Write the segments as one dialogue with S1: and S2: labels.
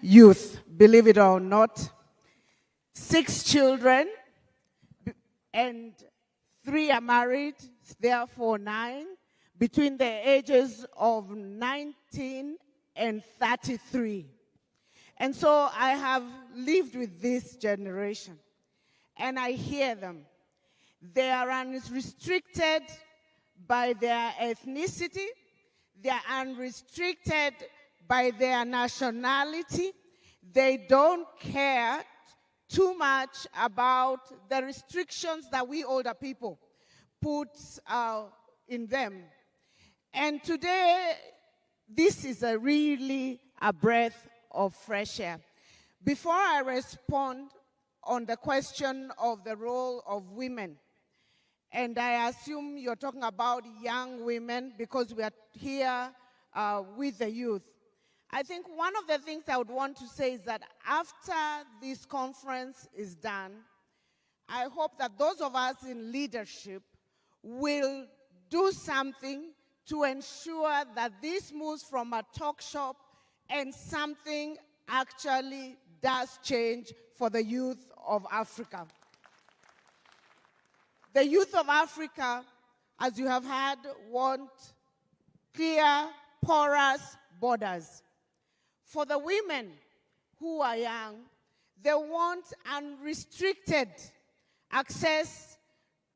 S1: youth, believe it or not. 6 children, and 3 are married, therefore 9, between the ages of 19 and 33. And so I have lived with this generation, and I hear them. They are unrestricted by their ethnicity. They are unrestricted by their nationality. They don't care too much about the restrictions that we older people put in them. And today, this is really a breath of fresh air. Before I respond on the question of the role of women, and I assume you're talking about young women because we are here with the youth. I think one of the things I would want to say is that after this conference is done, I hope that those of us in leadership will do something to ensure that this moves from a talk shop and something actually does change for the youth of Africa. The youth of Africa, as you have heard, want clear, porous borders. For the women who are young, they want unrestricted access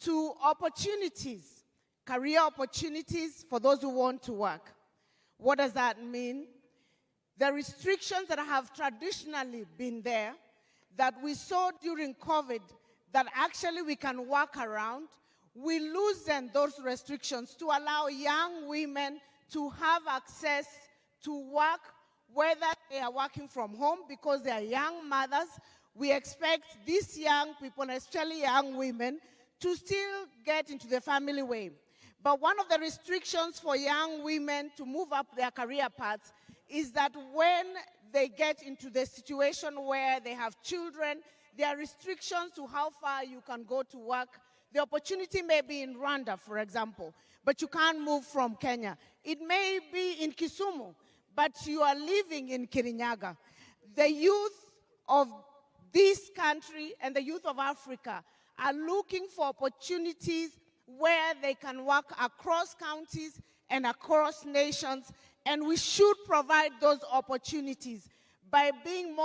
S1: to opportunities, career opportunities for those who want to work. What does that mean? The restrictions that have traditionally been there, that we saw during COVID, that actually we can work around, we loosen those restrictions to allow young women to have access to work, whether they are working from home because they are young mothers. We expect these young people, especially young women, to still get into the family way. But one of the restrictions for young women to move up their career paths is that when they get into the situation where they have children, there are restrictions to how far you can go to work. The opportunity may be in Rwanda, for example, but you can't move from Kenya. It may be in Kisumu, but you are living in Kirinyaga. The youth of this country and the youth of Africa are looking for opportunities where they can work across counties and across nations, and we should provide those opportunities by being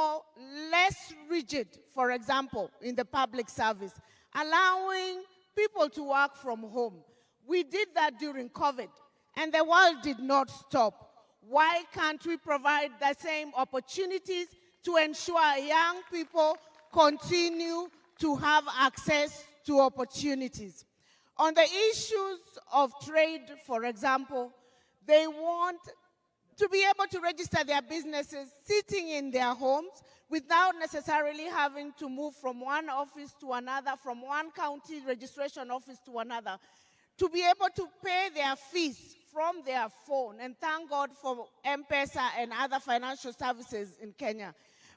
S1: less rigid, for example, in the public service, allowing people to work from home. We did that during COVID, and the world did not stop. Why can't we provide the same opportunities to ensure young people continue to have access to opportunities? On the issues of trade, for example, they want to be able to register their businesses sitting in their homes without necessarily having to move from one office to another, from one county registration office to another, to be able to pay their fees from their phone. And thank God for M-Pesa and other financial services in Kenya.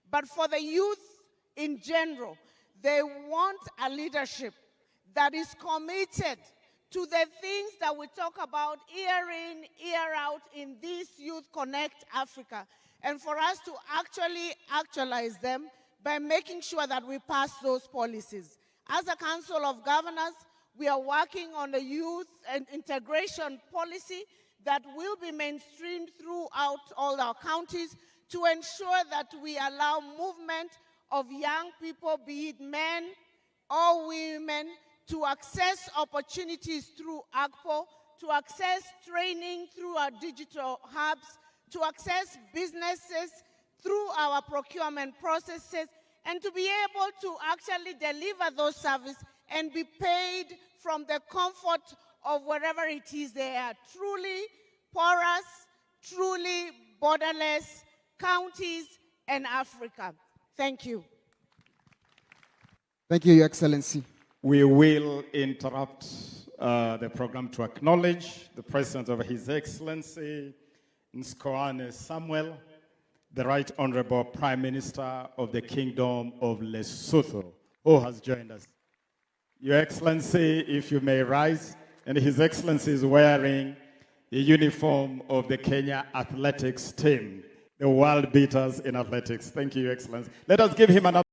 S1: But for the youth in general, they want a leadership that is committed to the things that we talk about year in, year out in this Youth Connect Africa, and for us to actually actualize them by making sure that we pass those policies. As a Council of Governors, we are working on a youth and integration policy that will be mainstreamed throughout all our counties to ensure that we allow movement of young people, be it men or women, to access opportunities through AGPO, to access training through our digital hubs, to access businesses through our procurement processes, and to be able to actually deliver those services and be paid from the comfort of wherever it is they are. Truly porous, truly borderless counties and Africa. Thank you.
S2: Thank you, Your Excellency.
S3: We will interrupt the program to acknowledge the presence of His Excellency Nskoane Samuel, the Right Honorable Prime Minister of the Kingdom of Lesotho, who has joined us. Your Excellency, if you may rise, and His Excellency is wearing the uniform of the Kenya athletics team. the world beaters in athletics. Thank you, Your Excellency. Let us give him another.